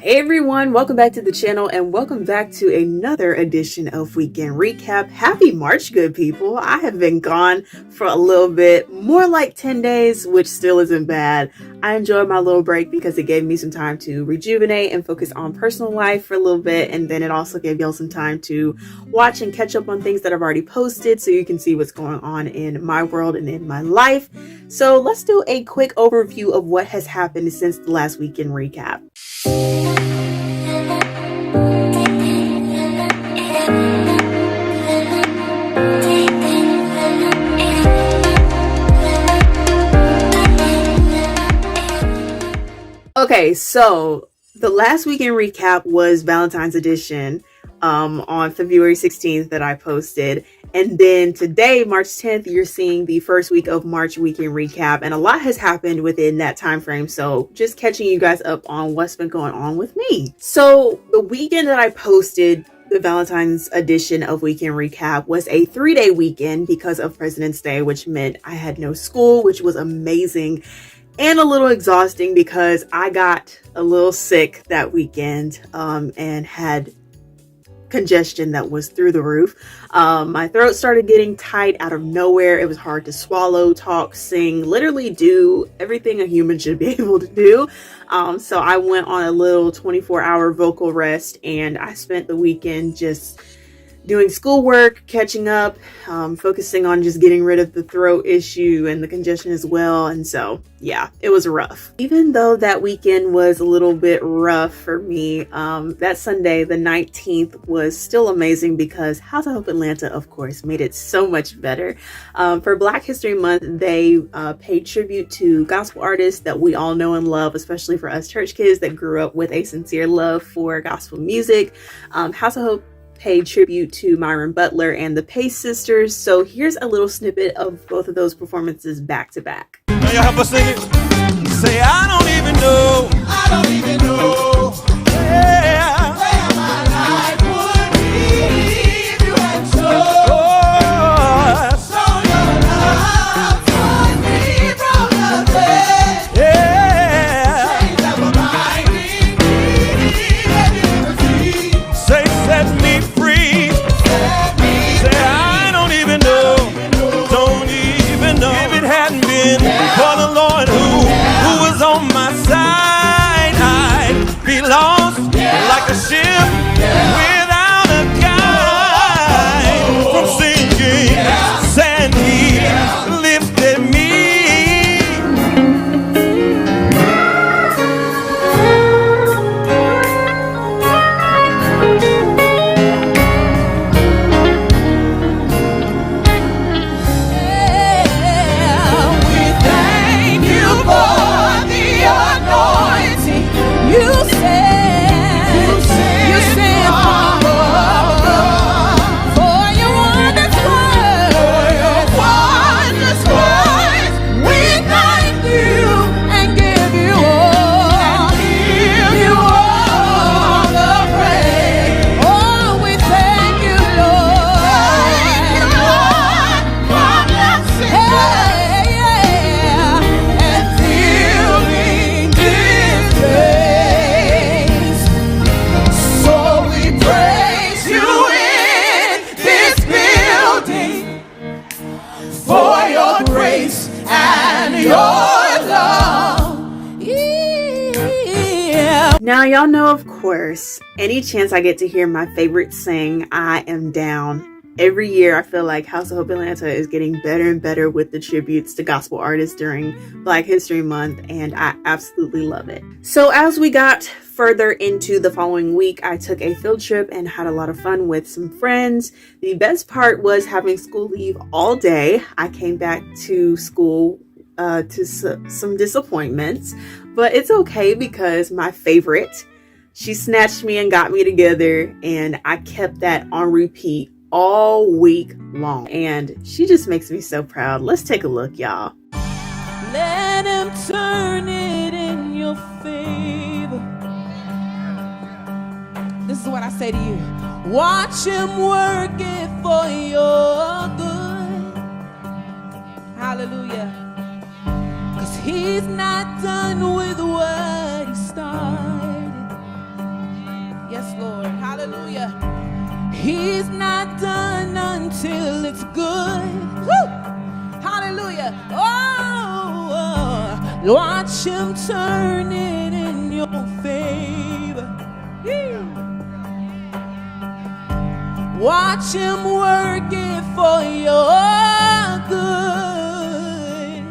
Hey everyone, welcome back to the channel and welcome back to another edition of Weekend Recap. Happy March, good people. I have been gone for a little bit, more like 10 days, which still isn't bad. I enjoyed my little break because it gave me some time to rejuvenate and focus on personal life for a little bit, and then it also gave y'all some time to watch and catch up on things that I've already posted so you can see what's going on in my world and in my life. So let's do a quick overview of what has happened since the last Weekend Recap. Okay, so the last Weekend Recap was Valentine's edition on February 16th that I posted. And then today, March 10th, you're seeing the first week of March Weekend Recap. And a lot has happened within that time frame. So just catching you guys up on what's been going on with me. So the weekend that I posted the Valentine's edition of Weekend Recap was a 3-day weekend because of President's Day, which meant I had no school, which was amazing. And a little exhausting because I got a little sick that weekend and had congestion that was through the roof. My throat started getting tight out of nowhere. It was hard to swallow, talk, sing, literally do everything a human should be able to do. So I went on a little 24-hour vocal rest and I spent the weekend just doing schoolwork, catching up, focusing on just getting rid of the throat issue and the congestion as well. And so, yeah, it was rough. Even though that weekend was a little bit rough for me, that Sunday, the 19th, was still amazing because House of Hope Atlanta, of course, made it so much better. For Black History Month, they paid tribute to gospel artists that we all know and love, especially for us church kids that grew up with a sincere love for gospel music. House of Hope paid tribute to Myron Butler and the Pace Sisters. So here's a little snippet of both of those performances back to back. Now y'all help us sing it. Say, I don't even know. I don't even know. Yeah. Where my life would be if you had shown your love for me from the dead. Yeah. Change that were binding me and liberty. Say, set me free. Say, I don't even know. Don't even know. If it hadn't been for the Lord who was on my side, I'd be lost like a ship without a guide. From sinking sand, he lifted me. Now, y'all know, of course, any chance I get to hear my favorite sing, I am down. Every year, I feel like House of Hope Atlanta is getting better and better with the tributes to gospel artists during Black History Month, and I absolutely love it. So as we got further into the following week, I took a field trip and had a lot of fun with some friends. The best part was having school leave all day. I came back to school to some disappointments, but it's okay because my favorite, she snatched me and got me together, and I kept that on repeat all week long, and she just makes me so proud. Let's take a look, y'all. Let him turn it in your favor. This is what I say to you. Watch him work it for your good. Hallelujah. 'Cause he's not done with what he started. He's not done until it's good. Woo! Hallelujah. Oh, watch him turn it in your favor. Watch him work it for your good.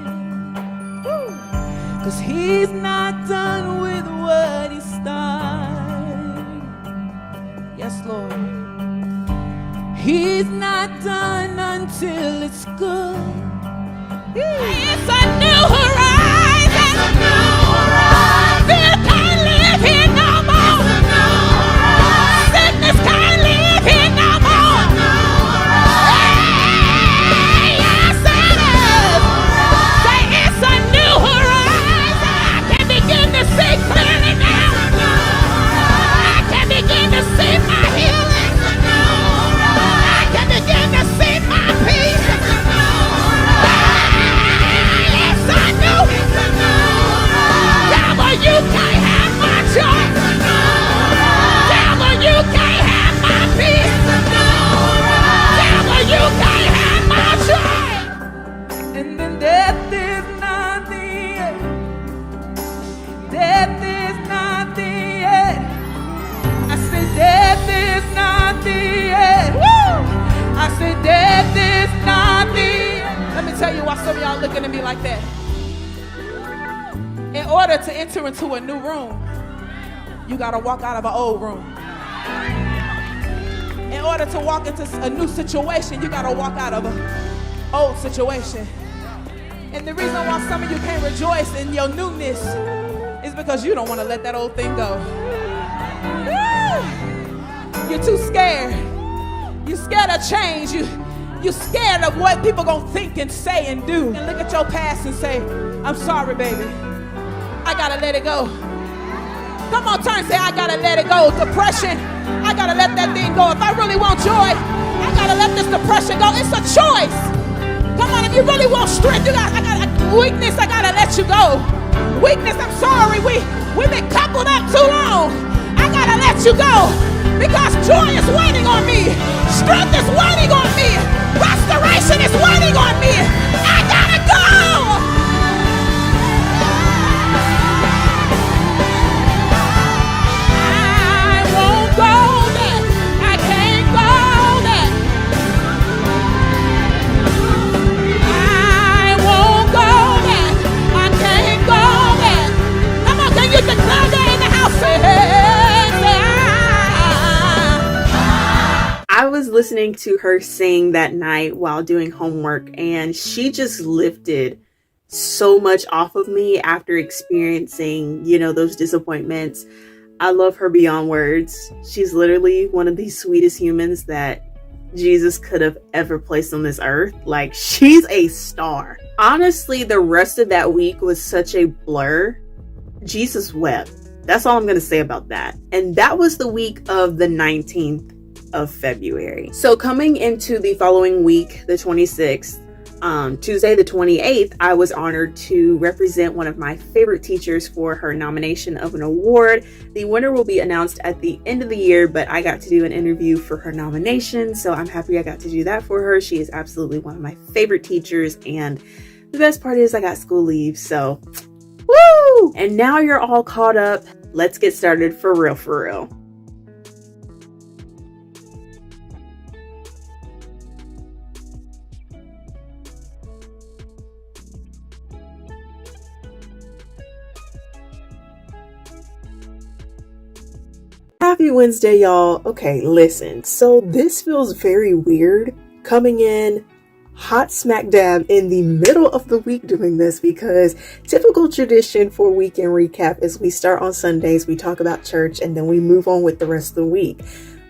Woo! 'Cause he's not done with what he started. Yes, Lord. He's not done until it's good. It's a new horizon. It's a new horizon. Fear can't live here no more. It's a new horizon. Sickness can't live here no more. It's a new horizon. Hey, yes it is. Say it's a new horizon. I can begin to see clearly now. I can begin to see my healing. Begin to see my peace. Yes, I know. Devil, you can't have my joy. Devil, you can't have my peace. Devil, you can't have my joy. And then death is not the end. Death is not the end. I said death is not the end. Woo! I said, death is not the end. Let me tell you why some of y'all looking at me like that. In order to enter into a new room, you got to walk out of an old room. In order to walk into a new situation, you got to walk out of an old situation. And the reason why some of you can't rejoice in your newness is because you don't want to let that old thing go. You're too scared. You're scared of change. You're scared of what people gonna think and say and do. And look at your past and say, I'm sorry, baby. I gotta let it go. Come on, turn and say, I gotta let it go. Depression, I gotta let that thing go. If I really want joy, I gotta let this depression go. It's a choice. Come on, if you really want strength, weakness, I gotta let you go. Weakness, I'm sorry, we've been coupled up too long. I gotta let you go. Because joy is waiting on me. Strength is waiting on me. Restoration is waiting on me. I gotta go. I won't go there. I can't go there. I won't go there. I can't go there. Come on, can you declare that in the house? I was listening to her sing that night while doing homework, and she just lifted so much off of me after experiencing, those disappointments. I love her beyond words. She's literally one of the sweetest humans that Jesus could have ever placed on this earth. Like, she's a star. Honestly, the rest of that week was such a blur. Jesus wept. That's all I'm going to say about that. And that was the week of the 19th of February. So coming into the following week, the 26th, Tuesday the 28th, I was honored to represent one of my favorite teachers for her nomination of an award. The winner will be announced at the end of the year, but I got to do an interview for her nomination, so I'm happy I got to do that for her. She is absolutely one of my favorite teachers, and the best part is I got school leave, so woo! And now you're all caught up. Let's get started for real, for real. Happy Wednesday, y'all. Okay, listen. So this feels very weird coming in hot smack dab in the middle of the week doing this, because typical tradition for weekend recap is we start on Sundays, we talk about church, and then we move on with the rest of the week.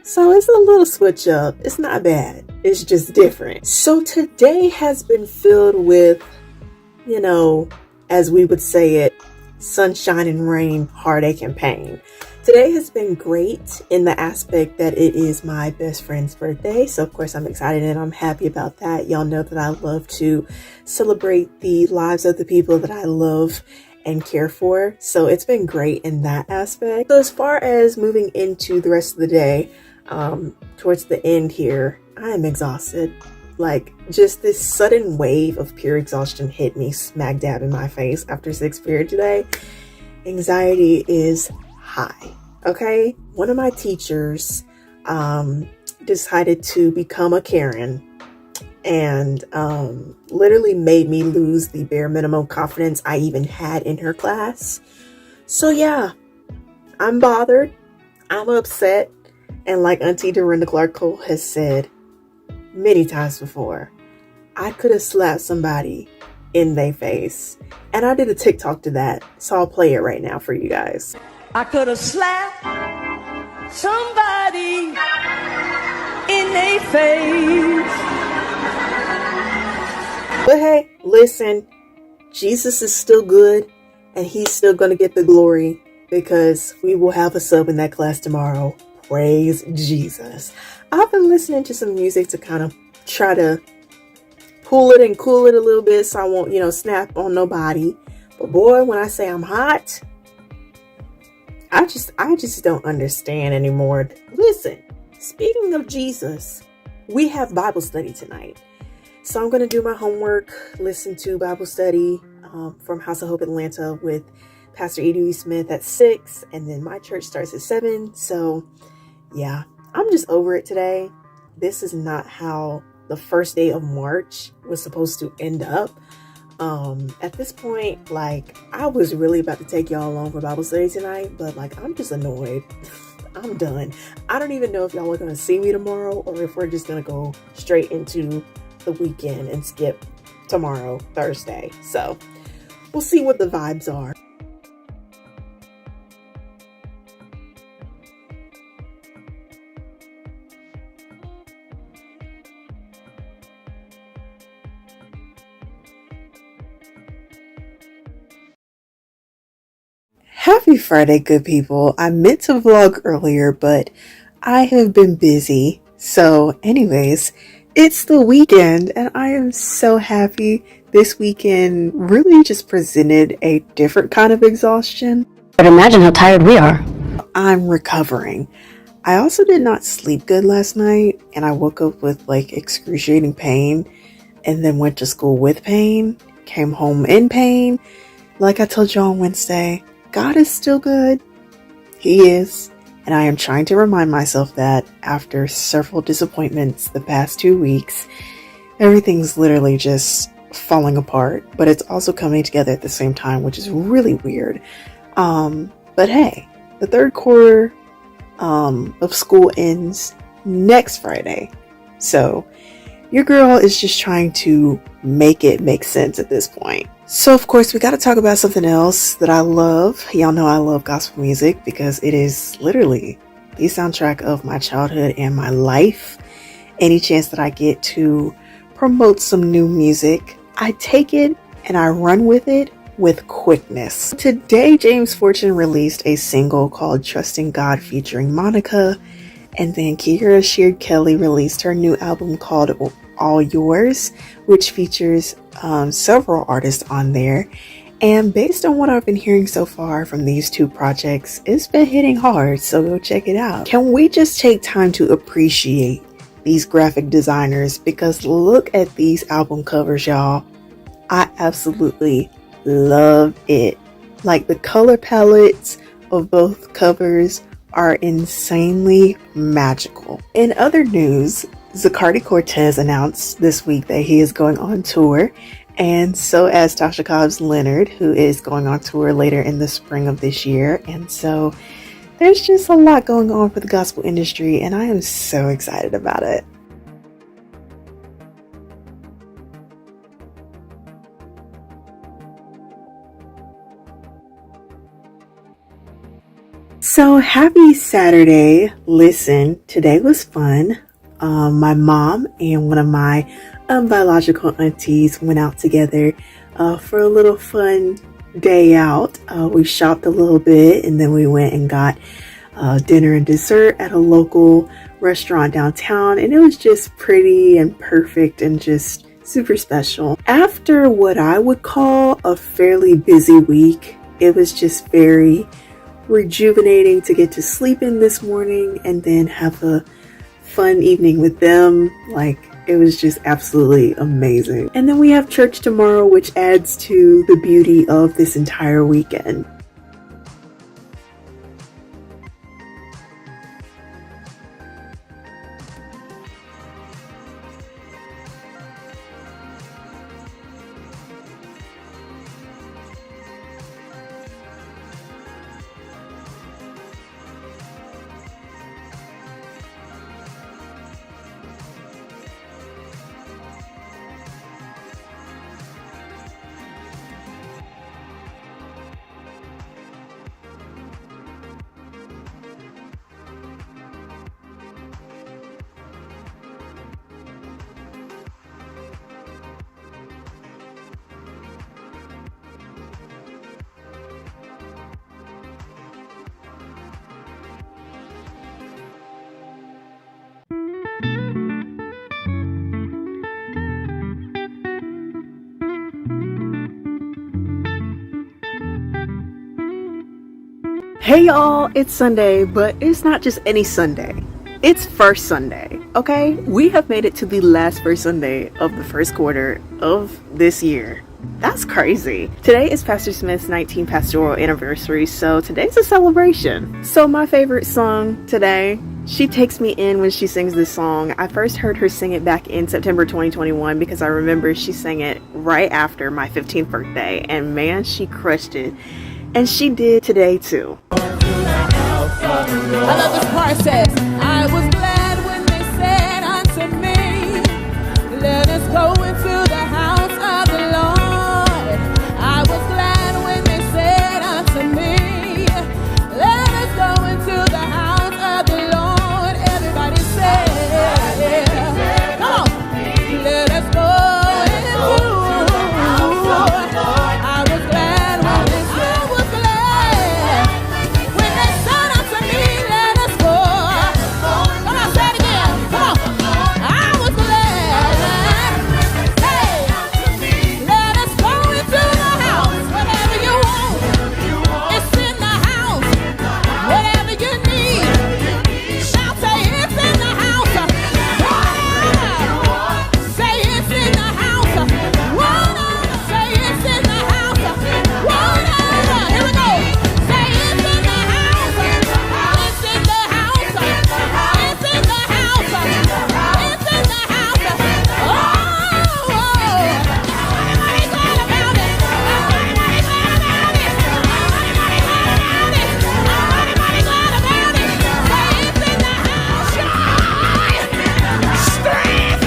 So it's a little switch up. It's not bad. It's just different. So today has been filled with, as we would say it, sunshine and rain, heartache and pain. Today has been great in the aspect that it is my best friend's birthday. So of course I'm excited and I'm happy about that. Y'all know that I love to celebrate the lives of the people that I love and care for. So it's been great in that aspect. So as far as moving into the rest of the day, Towards the end here, I am exhausted. Like, just this sudden wave of pure exhaustion hit me smack dab in my face after 6th period today. Anxiety is high, okay? One of my teachers decided to become a Karen and literally made me lose the bare minimum confidence I even had in her class. So yeah, I'm bothered, I'm upset, and like Auntie Dorinda Clark Cole has said many times before, I could have slapped somebody in their face. And I did a TikTok to that, so I'll play it right now for you guys. I could have slapped somebody in their face. But hey, listen, Jesus is still good and he's still going to get the glory because we will have a sub in that class tomorrow. Praise Jesus. I've been listening to some music to kind of try to pull it and cool it a little bit so I won't, snap on nobody. But boy, when I say I'm hot, I just don't understand anymore. Listen, speaking of Jesus, we have Bible study tonight. So I'm going to do my homework, listen to Bible study from House of Hope Atlanta with Pastor E.D. Smith at 6. And then my church starts at 7. So yeah, I'm just over it today. This is not how the first day of March was supposed to end up. At this point, like, I was really about to take y'all along for Bible study tonight, but like, I'm just annoyed. I'm done. I don't even know if y'all are going to see me tomorrow or if we're just going to go straight into the weekend and skip tomorrow, Thursday. So we'll see what the vibes are. Happy Friday, good people. I meant to vlog earlier, but I have been busy. So anyways, it's the weekend and I am so happy. This weekend really just presented a different kind of exhaustion. But imagine how tired we are. I'm recovering. I also did not sleep good last night and I woke up with like excruciating pain and then went to school with pain, came home in pain. Like I told you on Wednesday, God is still good. He is. And I am trying to remind myself that after several disappointments the past 2 weeks, everything's literally just falling apart, but it's also coming together at the same time, which is really weird. But hey, the third quarter of school ends next Friday. So your girl is just trying to make it make sense at this point. So of course we got to talk about something else that I love. Y'all know I love gospel music because it is literally the soundtrack of my childhood and my life. Any chance that I get to promote some new music, I take it and I run with it with quickness. Today, James Fortune released a single called Trusting God featuring Monica. And then Kiera Sheard Kelly released her new album called All Yours, which features several artists on there. And based on what I've been hearing so far from these two projects, it's been hitting hard, so go check it out. Can we just take time to appreciate these graphic designers? Because look at these album covers, y'all. I absolutely love it. Like, the color palettes of both covers are insanely magical. In other news, Zacardi Cortez announced this week that he is going on tour, and so as Tasha Cobbs Leonard, who is going on tour later in the spring of this year. And so there's just a lot going on for the gospel industry, and I am so excited about it. So happy Saturday. Listen, today was fun. My mom and one of my biological aunties went out together for a little fun day out. We shopped a little bit and then we went and got dinner and dessert at a local restaurant downtown, and it was just pretty and perfect and just super special. After what I would call a fairly busy week, it was just very rejuvenating to get to sleep in this morning and then have a fun evening with them. Like, it was just absolutely amazing. And then we have church tomorrow, which adds to the beauty of this entire weekend. Hey y'all, it's Sunday, but it's not just any Sunday. It's first Sunday, okay? We have made it to the last first Sunday of the first quarter of this year. That's crazy. Today is Pastor Smith's 19th pastoral anniversary, so today's a celebration. So my favorite song today, she takes me in when she sings this song. I first heard her sing it back in September 2021 because I remember she sang it right after my 15th birthday, and man, she crushed it. And she did today too. I love this part. Says, I was glad when they said unto me, let us go into the house of the Lord. I was glad when they said unto me, let us go into the house of the Lord. Everybody say, come on, let us go into the house of the Lord. I was glad when they said, I was glad when they said unto me, let us go. Come on, say it again. Come on. I was glad. Hey, let us go into the house. Whatever you want, it's in the house. Whatever you need, shout, say it's in the house. Say it's in the house. Say it's in the house. Here we go. Say it's in the house. It's in the house. It's in the house. It's in the house. Oh, everybody's glad about it. Everybody's glad about it. Everybody's glad about it. Say it's in the house. Joy, strength,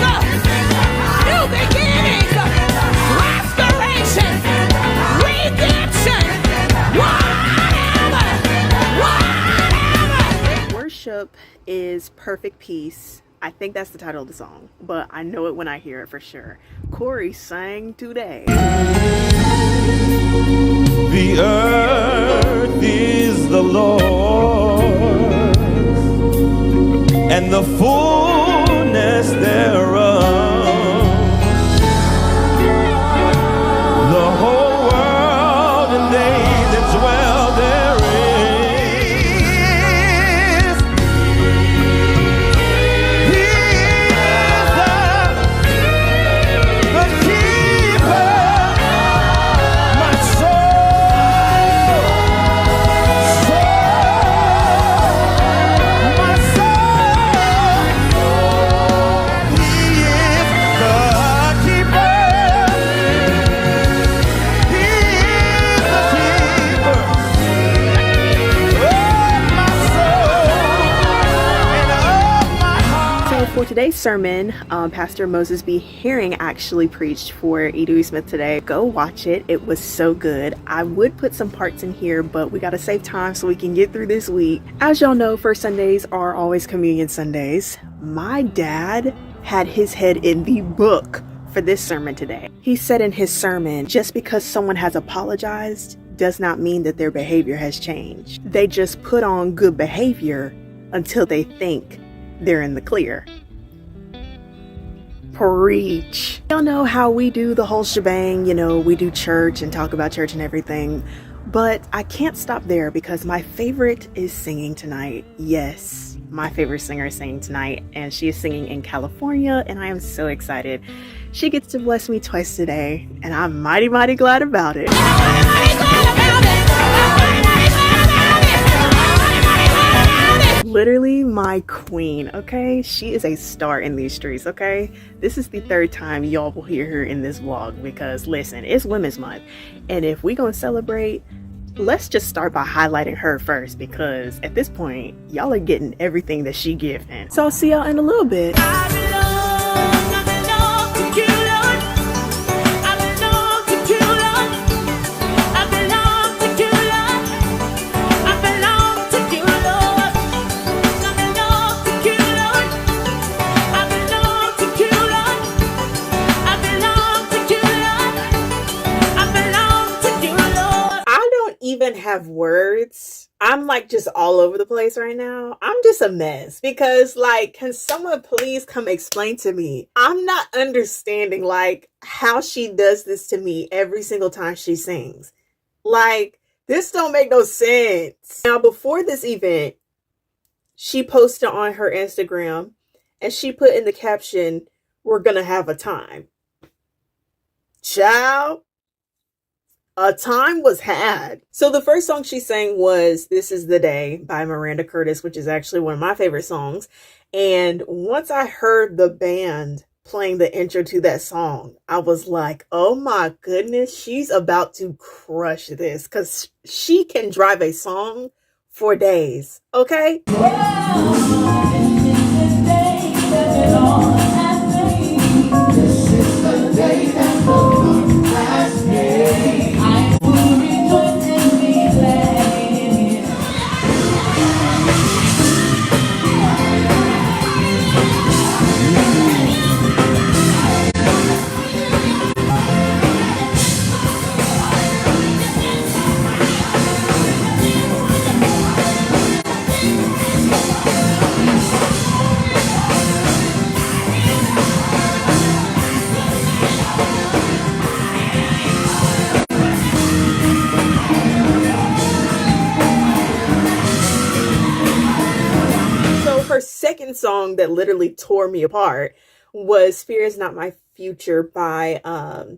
new beginnings, restoration, redemption, whatever. Worship is perfect peace. I think that's the title of the song, but I know it when I hear it for sure. Corey sang today. The earth is the Lord's, and the fullness thereof, the whole world and they that dwell therein. He is the keeper, my soul, my soul. He is the keeper. He is the keeper of my soul and of my heart. So for today's sermon, Pastor Moses B. Herring actually preached for E. Dewey Smith today. Go watch it. It was so good. I would put some parts in here, but we got to save time so we can get through this week. As y'all know, first Sundays are always communion Sundays. My dad had his head in the book for this sermon today. He said in his sermon, just because someone has apologized does not mean that their behavior has changed. They just put on good behavior until they think they're in the clear. Preach. Y'all know how we do the whole shebang, we do church and talk about church and everything. But I can't stop there because my favorite is singing tonight. Yes, my favorite singer is singing tonight, and she is singing in California, and I am so excited. She gets to bless me twice today, and I'm mighty, mighty glad about it. Literally my queen, okay? She is a star in these streets, okay? This is the third time y'all will hear her in this vlog because, listen, it's Women's Month, and if we gonna celebrate, let's just start by highlighting her first because at this point, y'all are getting everything that she giving. So I'll see y'all in a little bit. Even have words. I'm like just all over the place right now. I'm just a mess because like, can someone please come explain to me? I'm not understanding like how she does this to me every single time she sings. Like, this don't make no sense. Now, before this event, she posted on her Instagram and she put in the caption, "We're gonna have a time." Child, a time was had. So the first song she sang was "This Is the Day" by Miranda Curtis, which is actually one of my favorite songs. And once I heard the band playing the intro to that song, I was like, oh my goodness, she's about to crush this because she can drive a song for days, okay? Her second song that literally tore me apart was "Fear Is Not My Future" by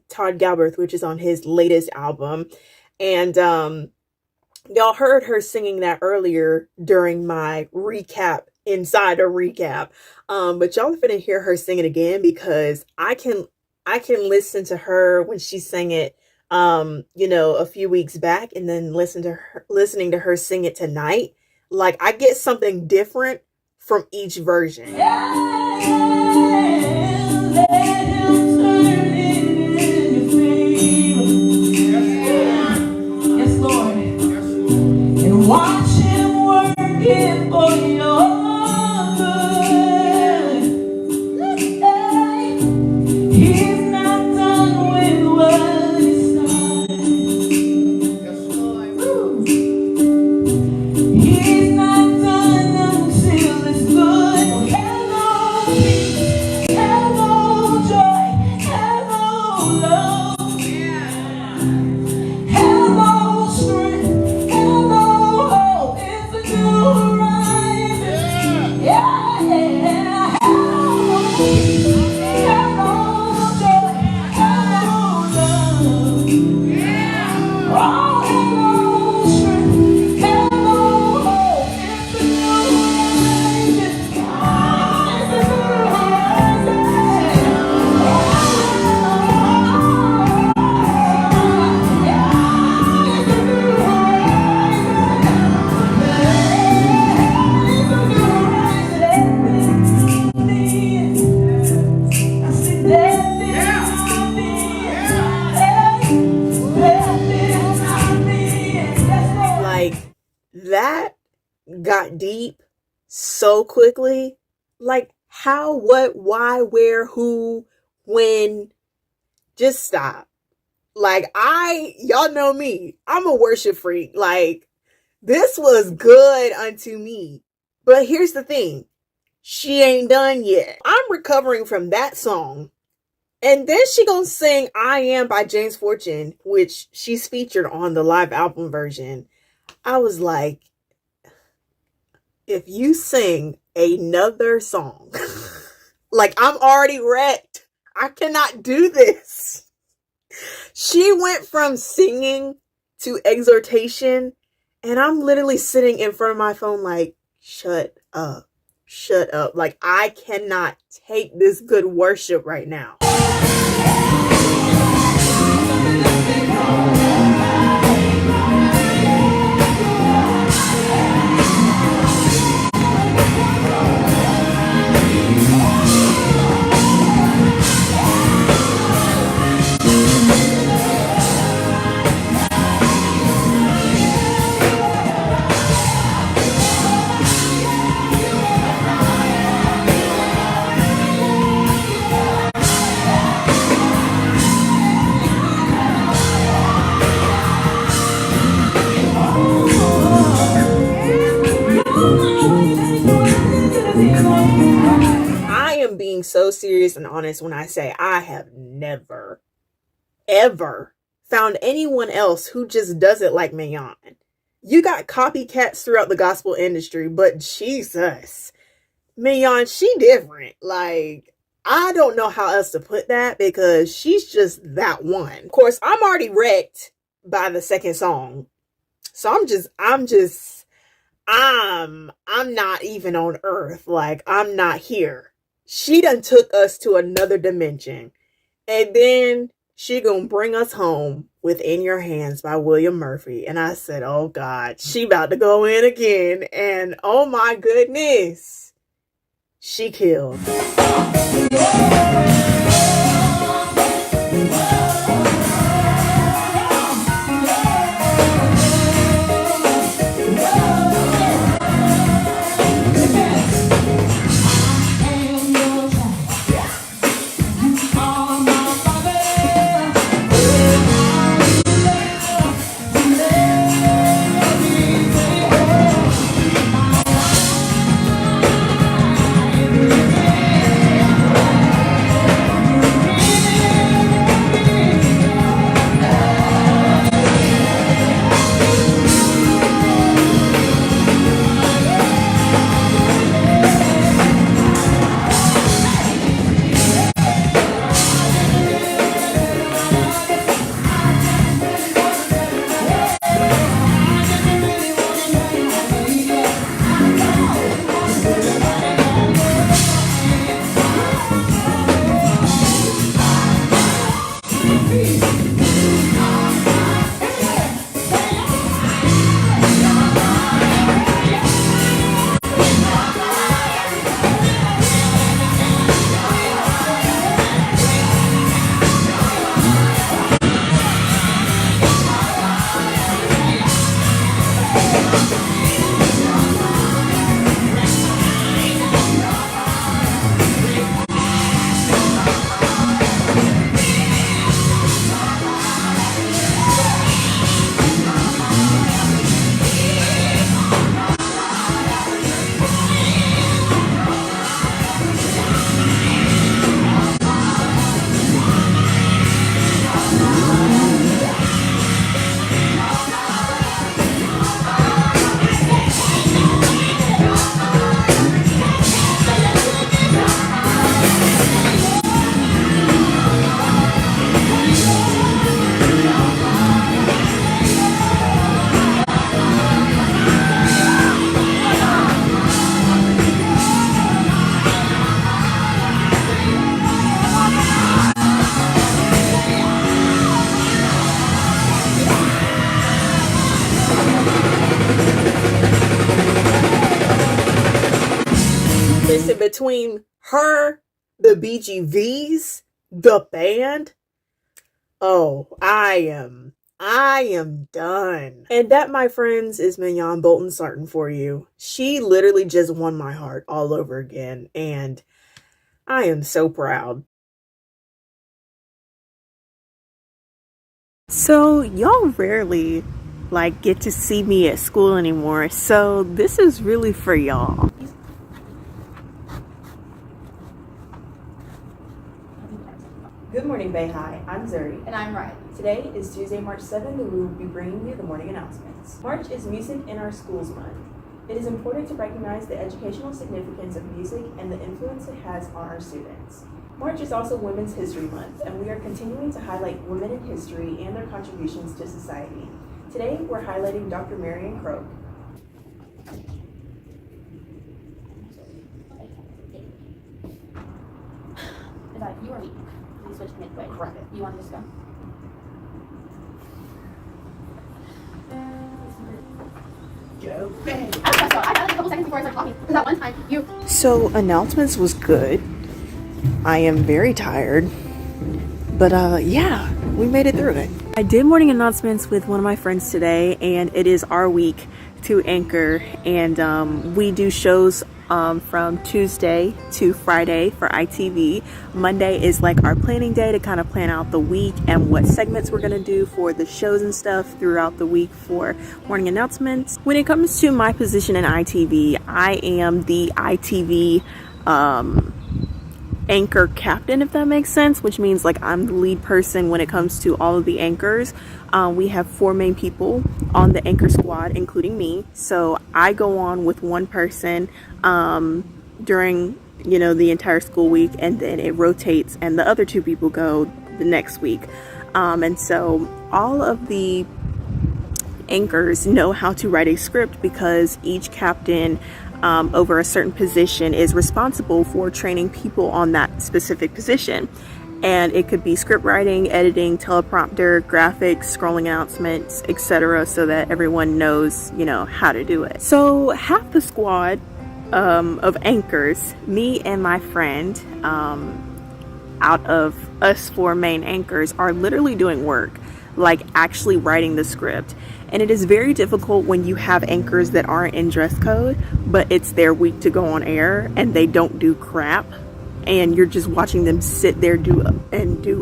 Todd Galbraith, which is on his latest album. And y'all heard her singing that earlier during my recap inside a recap. But y'all are gonna hear her sing it again because I can listen to her when she sang it you know, a few weeks back and then listening to her sing it tonight. Like, I get something different from each version. Yes, Lord. And watch him work it for your good. He's not done with what he started. Yes, Lord. He's not done until it's good. Hello, peace. Hello, joy. Hello, love. Hello, strength. Hello, hope. It's a new horizon. Yeah. Hello, peace. Hello, joy. Hello, love. Oh, hello, strength. Hello, hope. It's a new horizon. It's a new Like, that got deep so quickly. Like, how, what, why, where, who, when. Just stop. Like, y'all know me, I'm a worship freak. Like, this was good unto me. But here's the thing, she ain't done yet. I'm recovering from that song And then she gonna sing I Am by James Fortune, which she's featured on the live album version. I was like, if you sing another song, like I'm already wrecked. I cannot do this. She went from singing to exhortation, and I'm literally sitting in front of my phone like, shut up. Shut up. Like, I cannot take this good worship right now. I am being so serious and honest when I say I have never, ever found anyone else who just does it like Mayon. You got copycats throughout the gospel industry, but Jesus, Mayon, she different. Like, I don't know how else to put that because she's just that one. Of course, I'm already wrecked by the second song. So I'm not even on earth. Like, I'm not here. She done took us to another dimension. And then she gonna bring us home with In Your Hands by William Murphy. And I said, oh God, she about to go in again. And oh my goodness, she killed. Listen, between her, the BGVs, the band, oh, I am done. And that, my friends, is Mignon Bolton Sarton for you. She literally just won my heart all over again, and I am so proud. So y'all rarely get to see me at school anymore, so this is really for y'all. Good morning, Bay High. I'm Zuri. And I'm Riley. Today is Tuesday, March 7th, and we will be bringing you the morning announcements. March is Music in Our Schools Month. It is important to recognize the educational significance of music and the influence it has on our students. March is also Women's History Month, and we are continuing to highlight women in history and their contributions to society. Today, we're highlighting Dr. Marion Croak. Is that you or me? We switched midway. Correct. You want to just go? Go, Bay. I got like a couple seconds before I started talking. Because that one time you. So, announcements was good. I am very tired. But yeah, we made it through it. I did morning announcements with one of my friends today, and it is our week to anchor. And we do shows from Tuesday to Friday for ITV. Monday is like our planning day to kind of plan out the week and what segments we're going to do for the shows and stuff throughout the week for morning announcements. When it comes to my position in ITV, I am the ITV anchor captain, if that makes sense, which means like I'm the lead person when it comes to all of the anchors. We have 4 main people on the anchor squad, including me. So I go on with one person during, you know, the entire school week, and then it rotates and the other 2 people go the next week. And so all of the anchors know how to write a script because each captain over a certain position is responsible for training people on that specific position. And it could be script writing, editing, teleprompter, graphics, scrolling announcements, etc., so that everyone knows, you know, how to do it. So half the squad of anchors, me and my friend, out of us 4 main anchors, are literally doing work, like actually writing the script. And it is very difficult when you have anchors that aren't in dress code, but it's their week to go on air and they don't do crap. And you're just watching them sit there do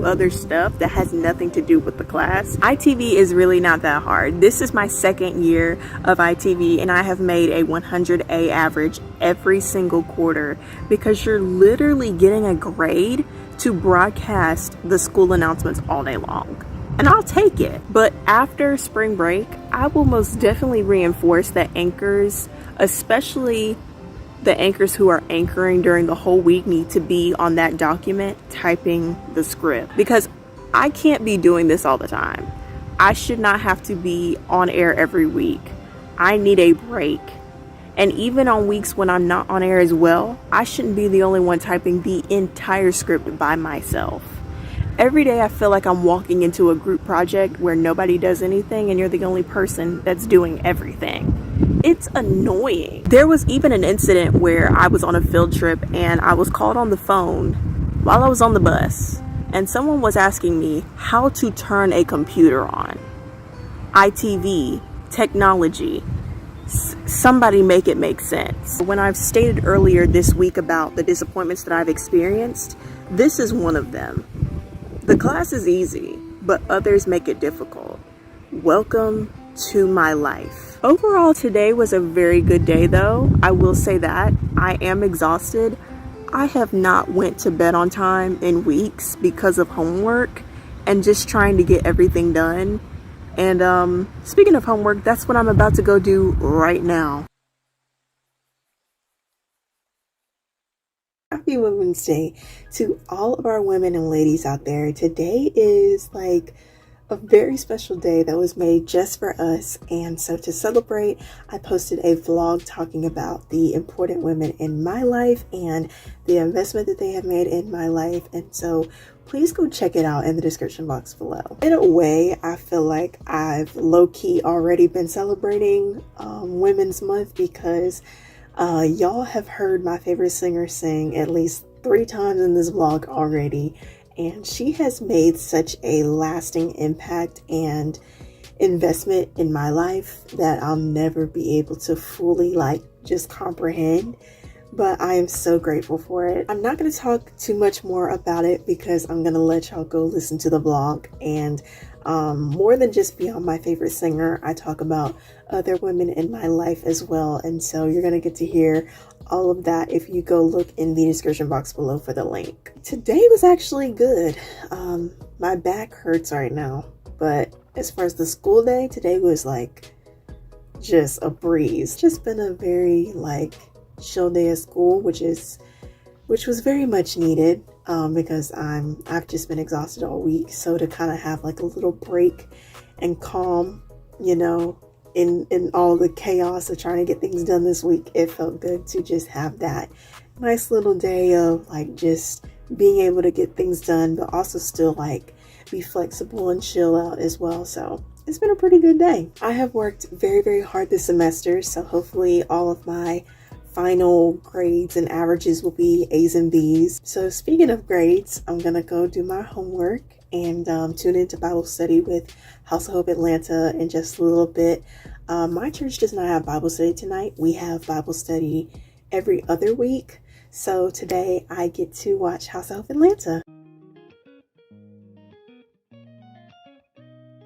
other stuff that has nothing to do with the class. ITV is really not that hard. This is my 2nd year of ITV, and I have made a 100A average every single quarter because you're literally getting a grade to broadcast the school announcements all day long. And I'll take it. But after spring break, I will most definitely reinforce that anchors, especially the anchors who are anchoring during the whole week, need to be on that document typing the script, because I can't be doing this all the time. I should not have to be on air every week. I need a break. And even on weeks when I'm not on air as well, I shouldn't be the only one typing the entire script by myself. Every day I feel like I'm walking into a group project where nobody does anything and you're the only person that's doing everything. It's annoying. There was even an incident where I was on a field trip and I was called on the phone while I was on the bus, and someone was asking me how to turn a computer on. ITV, technology. Somebody make it make sense. When I've stated earlier this week about the disappointments that I've experienced, this is one of them. The class is easy, but others make it difficult. Welcome to my life. Overall, today was a very good day though. I will say that. I am exhausted. I have not went to bed on time in weeks because of homework and just trying to get everything done. And speaking of homework, that's what I'm about to go do right now. Happy Women's Day to all of our women and ladies out there. Today is like a very special day that was made just for us, and so to celebrate, I posted a vlog talking about the important women in my life and the investment that they have made in my life, and so please go check it out in the description box below. In a way, I feel like I've low-key already been celebrating Women's Month because y'all have heard my favorite singer sing at least 3 times in this vlog already. And she has made such a lasting impact and investment in my life that I'll never be able to fully just comprehend. but I am so grateful for it. I'm not going to talk too much more about it because I'm going to let y'all go listen to the vlog. And more than just Beyond My Favorite Singer, I talk about other women in my life as well. And so you're going to get to hear all of that if you go look in the description box below for the link. Today was actually good. My back hurts right now, but as far as the school day, today was like just a breeze. Just been a very like chill day of school, which was very much needed because I've just been exhausted all week. So to kind of have like a little break and calm, you know, in all the chaos of trying to get things done this week, it felt good to just have that nice little day of like just being able to get things done, but also still like be flexible and chill out as well. So it's been a pretty good day. I have worked very, very hard this semester, so hopefully all of my final grades and averages will be A's and B's. So speaking of grades, I'm gonna go do my homework and tune into Bible study with House of Hope Atlanta in just a little bit. My church does not have Bible study tonight. We have Bible study every other week. So today I get to watch House of Hope Atlanta.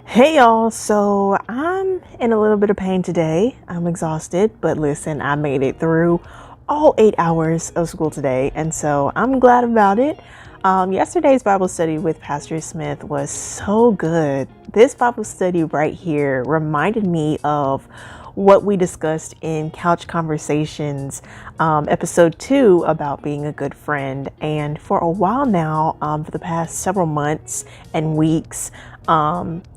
Hey y'all, so I'm in a little bit of pain today. I'm exhausted, but listen, I made it through all 8 hours of school today, and so I'm glad about it. Yesterday's Bible study with Pastor Smith was so good. This Bible study right here reminded me of what we discussed in Couch Conversations, episode 2 about being a good friend. And for a while now, for the past several months and weeks,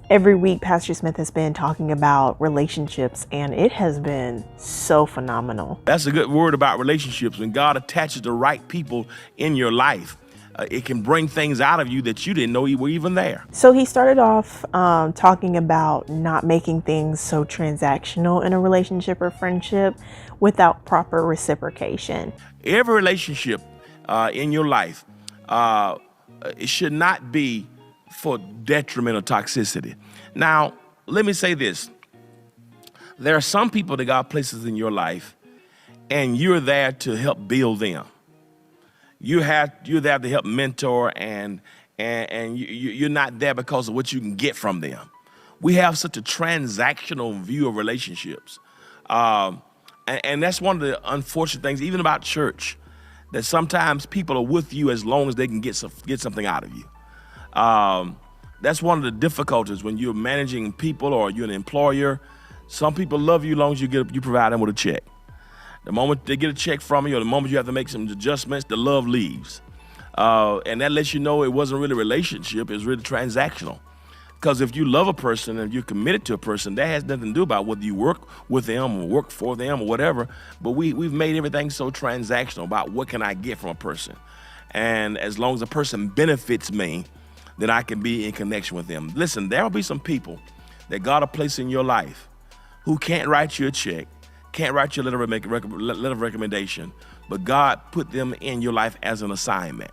every week Pastor Smith has been talking about relationships, and it has been so phenomenal. That's a good word about relationships. When God attaches the right people in your life, it can bring things out of you that you didn't know were even there. So he started off talking about not making things so transactional in a relationship or friendship without proper reciprocation. Every relationship in your life, it should not be for detrimental toxicity. Now, let me say this. There are some people that God places in your life, and you're there to help build them. You're there to help mentor, and you're not there because of what you can get from them. We have such a transactional view of relationships. And that's one of the unfortunate things, even about church, that sometimes people are with you as long as they can get something out of you. That's one of the difficulties when you're managing people or you're an employer. Some people love you as long as you provide them with a check. The moment they get a check from you, or the moment you have to make some adjustments, the love leaves. And that lets you know it wasn't really a relationship, it's really transactional. Because if you love a person and you're committed to a person, that has nothing to do about whether you work with them or work for them or whatever. But we've made everything so transactional about what can I get from a person. And as long as a person benefits me, then I can be in connection with them. Listen, there will be some people that God will place in your life who can't write you a check, can't write you a letter of recommendation, but God put them in your life as an assignment.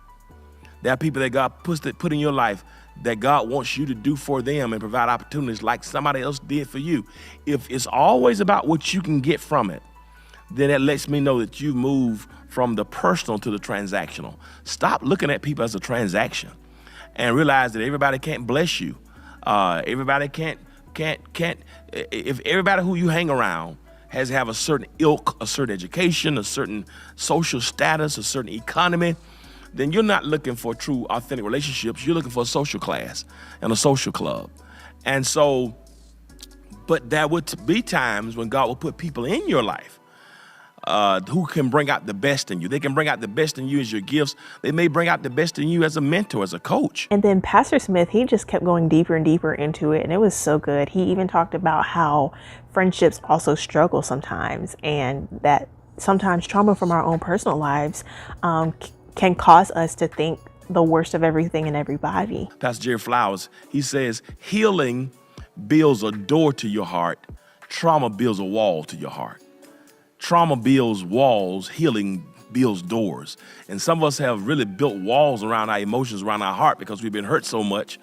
There are people that God put in your life that God wants you to do for them and provide opportunities like somebody else did for you. If it's always about what you can get from it, then that lets me know that you've moved from the personal to the transactional. Stop looking at people as a transaction and realize that everybody can't bless you. Everybody can't, if everybody who you hang around has to have a certain ilk, a certain education, a certain social status, a certain economy, then you're not looking for true, authentic relationships. You're looking for a social class and a social club. And so, but there would be times when God will put people in your life who can bring out the best in you. They can bring out the best in you as your gifts. They may bring out the best in you as a mentor, as a coach. And then Pastor Smith, he just kept going deeper and deeper into it, and it was so good. He even talked about how friendships also struggle sometimes, and that sometimes trauma from our own personal lives can cause us to think the worst of everything and everybody. Pastor Jerry Flowers, he says, healing builds a door to your heart. Trauma builds a wall to your heart. Trauma builds walls, healing builds doors. And some of us have really built walls around our emotions, around our heart, because we've been hurt so much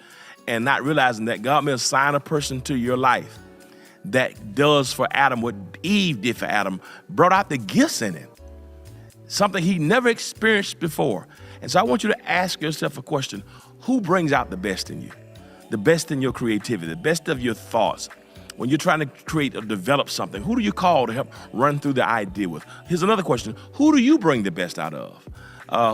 and not realizing that God may assign a person to your life that does for Adam what Eve did for Adam, brought out the gifts in him. something he never experienced before. And so I want you to ask yourself a question. Who brings out the best in you? The best in your creativity, the best of your thoughts. When you're trying to create or develop something, who do you call to help run through the idea with? Here's another question. Who do you bring the best out of?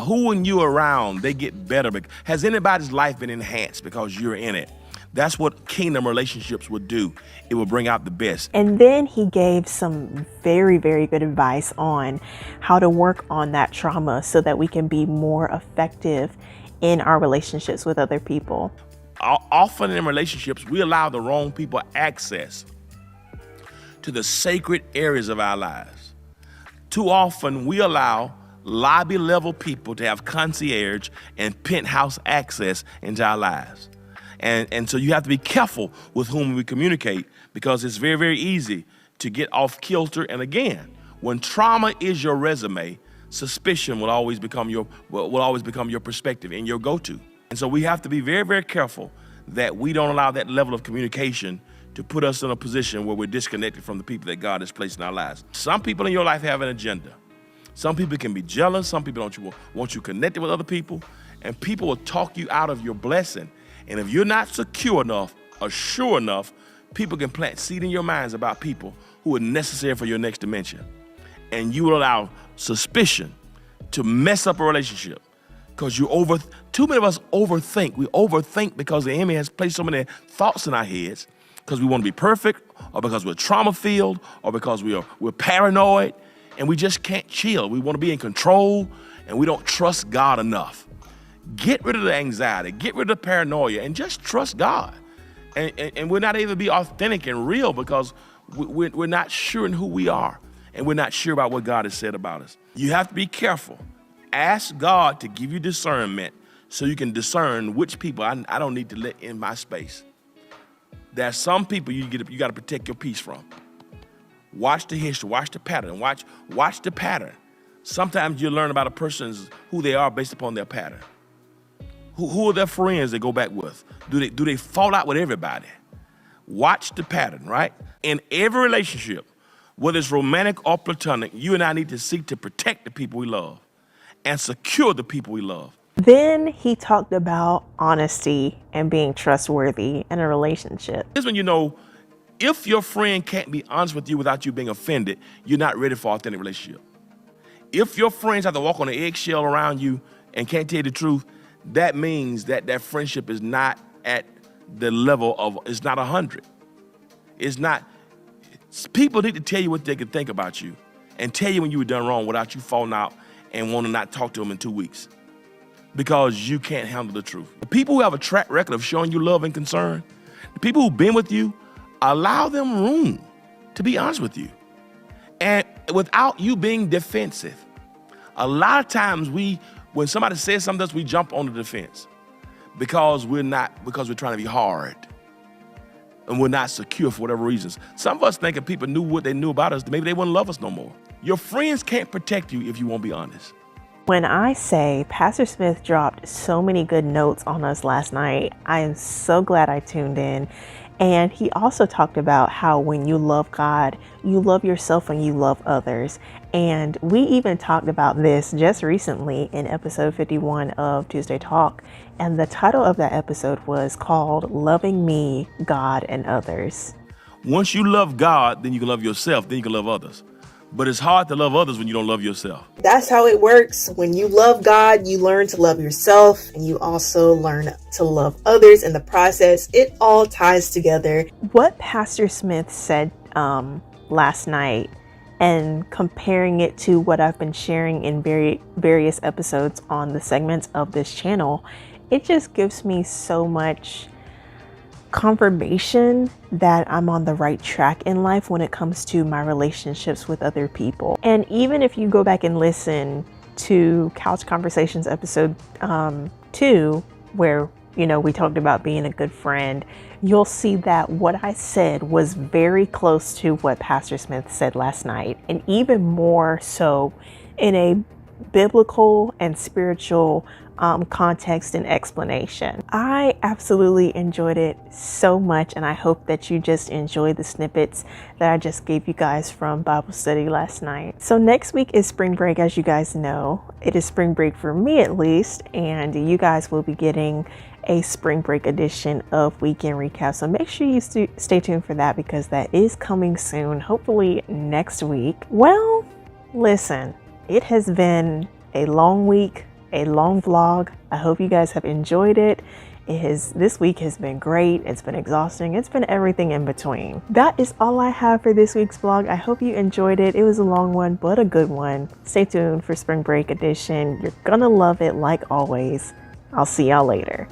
Who, when you're around, they get better? Has anybody's life been enhanced because you're in it? That's what kingdom relationships would do. It will bring out the best. And then he gave some very, very good advice on how to work on that trauma so that we can be more effective in our relationships with other people. Often in relationships, we allow the wrong people access to the sacred areas of our lives. Too often, we allow lobby level people to have concierge and penthouse access into our lives. And so you have to be careful with whom we communicate, because it's very, very easy to get off kilter. And again, when trauma is your resume, suspicion will always become your perspective and your go-to. And so we have to be very, very careful that we don't allow that level of communication to put us in a position where we're disconnected from the people that God has placed in our lives. Some people in your life have an agenda. Some people can be jealous. Some people don't want you connected with other people. And people will talk you out of your blessing. And if you're not secure enough or sure enough, people can plant seed in your minds about people who are necessary for your next dimension. And you will allow suspicion to mess up a relationship because too many of us overthink. We overthink because the enemy has placed so many thoughts in our heads because we want to be perfect, or because we're trauma-filled, or because we're paranoid, and we just can't chill. We want to be in control, and we don't trust God enough. Get rid of the anxiety, get rid of the paranoia, and just trust God. And we're not able to be authentic and real because we're not sure in who we are, and we're not sure about what God has said about us. You have to be careful. Ask God to give you discernment so you can discern which people I don't need to let in my space. There's some people you got to protect your peace from. Watch the history, watch the pattern, watch the pattern. Sometimes you learn about a person's who they are based upon their pattern. Who are their friends they go back with? Do they fall out with everybody? Watch the pattern, right? In every relationship, whether it's romantic or platonic, you and I need to seek to protect the people we love and secure the people we love. Then he talked about honesty and being trustworthy in a relationship. Here's when you know if your friend can't be honest with you without you being offended, you're not ready for an authentic relationship. If your friends have to walk on an eggshell around you and can't tell you the truth, that means that friendship is not at the level of, it's not 100. It's not, people need to tell you what they can think about you and tell you when you were done wrong without you falling out and want to not talk to them in 2 weeks because you can't handle the truth. The people who have a track record of showing you love and concern, the people who've been with you, allow them room to be honest with you and without you being defensive. A lot of times when somebody says something to us, we jump on the defense because we're trying to be hard and we're not secure for whatever reasons. Some of us think if people knew what they knew about us, maybe they wouldn't love us no more. Your friends can't protect you if you won't be honest. When I say Pastor Smith dropped so many good notes on us last night, I am so glad I tuned in. And he also talked about how when you love God, you love yourself and you love others. And we even talked about this just recently in episode 51 of Tuesday Talk. And the title of that episode was called Loving Me, God, and Others. Once you love God, then you can love yourself, then you can love others. But it's hard to love others when you don't love yourself. That's how it works. When you love God, you learn to love yourself, and you also learn to love others in the process. It all ties together. What Pastor Smith said last night, and comparing it to what I've been sharing in various episodes on the segments of this channel, it just gives me so much confirmation that I'm on the right track in life when it comes to my relationships with other people. And even if you go back and listen to Couch Conversations episode 2, where we talked about being a good friend, you'll see that what I said was very close to what Pastor Smith said last night, and even more so in a biblical and spiritual context and explanation. I absolutely enjoyed it so much, and I hope that you just enjoyed the snippets that I just gave you guys from Bible study last night. So next week is spring break, as you guys know. It is spring break for me at least, and you guys will be getting a spring break edition of Weekend Recap. So make sure you stay tuned for that, because that is coming soon, hopefully next week. Well, listen, it has been a long week, a long vlog. I hope you guys have enjoyed it. This week has been great. It's been exhausting. It's been everything in between. That is all I have for this week's vlog. I hope you enjoyed it. It was a long one, but a good one. Stay tuned for spring break edition. You're gonna love it like always. I'll see y'all later.